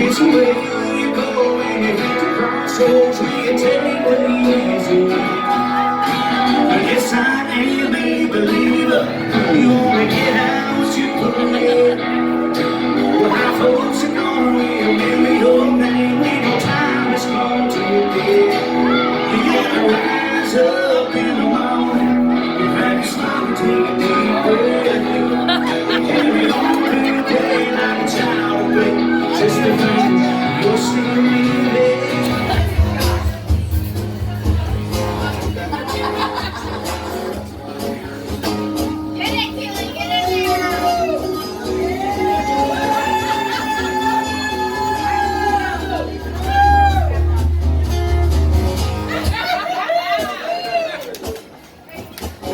It's the way you go when you hit the crossroads, we can take the easy way. Yes, I am a believer. You only get out what you put in. Well, how folks are gonna remember your name when your time is gone to bed. You gotta rise up in the morning, you have to smile and take a deep breath. Carry on through the day like a child, babe. Just the thing, you're still leaving.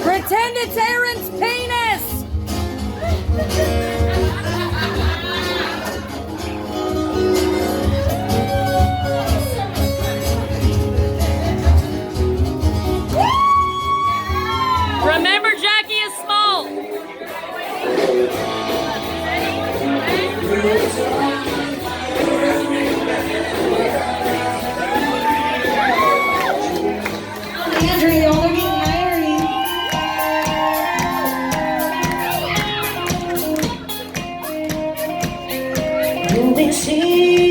Pretend it's Aaron's penis! Remember, Jackie is small! Andrew, y'all are getting married. They see